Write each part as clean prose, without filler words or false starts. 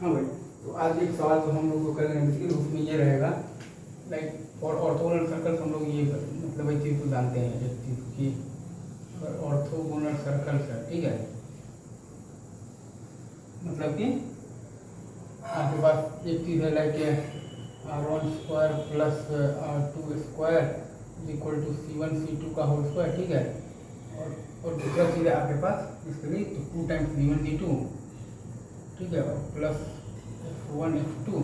हाँ भाई, तो आज एक सवाल जो हम लोग को करेंगे बेसिकली उसमें ये रहेगा, लाइक फॉर ऑर्थोगोनल सर्कल्स हम लोग ये मतलब एक चीज़ को जानते हैं, एक चीज़ की अगर ऑर्थोगोनल सर्कल्स है, ठीक है, मतलब कि आपके पास एक चीज़ है like r1² plus r2² is equal to c1 c2 का होल स्क्वायर, ठीक है, और दूसरा चीज़ है आपके पास इसके लिए तो 2 टाइम्स v1 v2, ठीक है, और plus f1 f2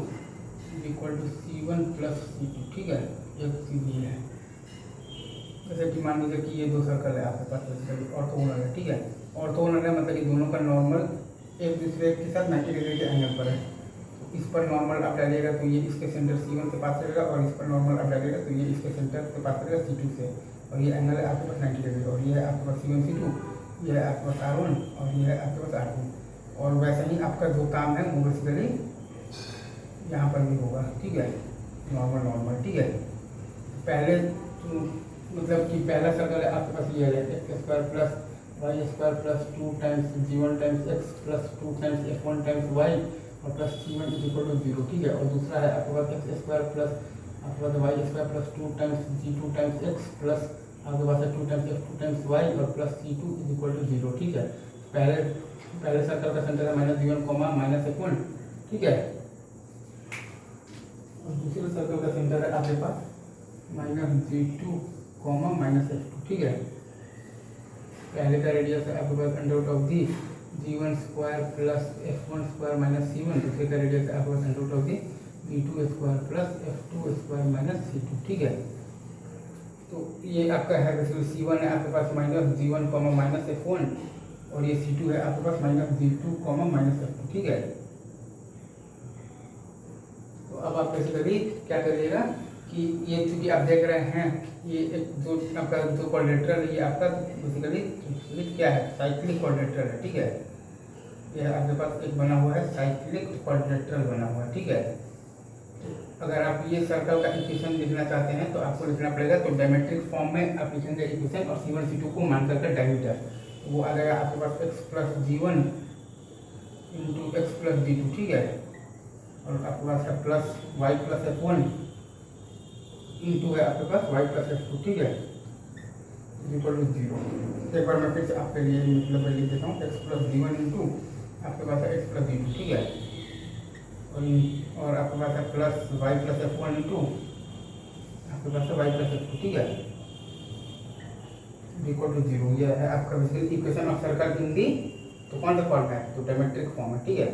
is equal to c1 plus c2, ठीक है, एक चीज़ ये है। जैसे कि मान लीजिए कि ये दो सर्कल है आपके पास, ऑर्थोगोनल है, ठीक है, ऑर्थोगोनल है मतलब कि दोनों का नॉर्मल एक दूसरे के साथ 90 डिग्री के एंगल पर है। तो इस पर नॉर्मल आप डालिएगा तो ये इसके सेंटर c1 के पास रहेगा, और इस पर नॉर्मल आप डालिएगा तो ये इसके सेंटर के पास रहेगा c2 से, और ये एंगल है आपके पास 90 डिग्री, और ये है आपके पास c1 c2, ये है आपके पास r1 और ये है आपके पास r2। और वैसे ही आपका जो काम है वो बेसिकली यहाँ पर भी होगा, ठीक है, नॉर्मल नॉर्मल, ठीक है। पहले तो मतलब कि पहला सर्कल है आपके पास ये है x² plus y² plus 2 times g1 times x plus 2 times f1 times y और plus c1 is equal to 0, ठीक है, और दूसरा है आपके पास x² प्लस आपके पास y² plus 2 times g2 times x plus आपके पास है 2 टाइम्स f2 टाइम्स y और plus c2 is equal to 0, ठीक है। पहले सर्कल का सेंटर है -v1 माइनस f1, ठीक है, और दूसरे सर्कल का सेंटर है आपके पास -g2 माइनस f2, ठीक है। पहले का रेडियस है आपके पास under root of the g1² plus f1² minus c1, दूसरे का रेडियस है आपके पास under root of the v2² plus f2² minus c2, ठीक है। तो ये आपका है वैसे c1 है आपके पास -g1 माइनस f1, और ये c2 है आपके पास -g2 माइनस f2, ठीक है। तो अब आप बेसिकली क्या करिएगा कि ये चूँकि आप देख रहे हैं ये एक जो आपका जो क्वाड्रेटरल है, ये आपका बेसिकली क्या है, साइक्लिक क्वाड्रेटरल है, ठीक है। यह आपके पास एक बना हुआ है साइक्लिक क्वाड्रेटरल बना हुआ है, ठीक है। तो अगर आप ये सर्कल का इक्वेशन लिखना चाहते हैं तो आपको लिखना पड़ेगा, तो डायमेट्रिक फॉर्म में आप लिखेंगे इक्वेशन और c1 c2 को मान करके डायमीटर, तो वो आ जाएगा आपके पास x plus g1 into x plus g2, ठीक है, और आपके पास है plus y plus f1 into है आपके पास y प्लस f2, ठीक है, इक्वल टू 0। एक बार मैं फिर से आपके लिए मतलब लिख देता हूँ, x प्लस g1 इंटू आपके पास है x प्लस g2, ठीक है, और आपके पास है plus y plus f1 into आपके पास है y प्लस f2, ठीक है, इक्वल टू 0। यह है आपका basically equation of circle in the, तो कौन सा फॉर्म है, तो डायमेट्रिक फॉर्म है, ठीक है।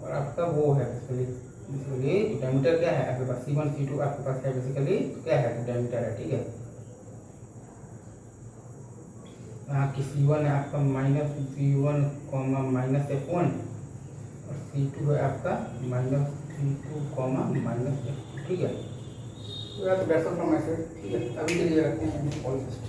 और आपका वो है बेसिकली डायमीटर क्या है आपके पास c1 c2 आपके पास है बेसिकली क्या है, तो डायमीटर है, ठीक है। यहाँ की c1 है आपका -g1 माइनस f1 और c2 है आपका -g2 माइनस f2, ठीक है। तो यार तो that's all from my side, ठीक है, अभी के लिए रखते हैं ऑल बेस्ट।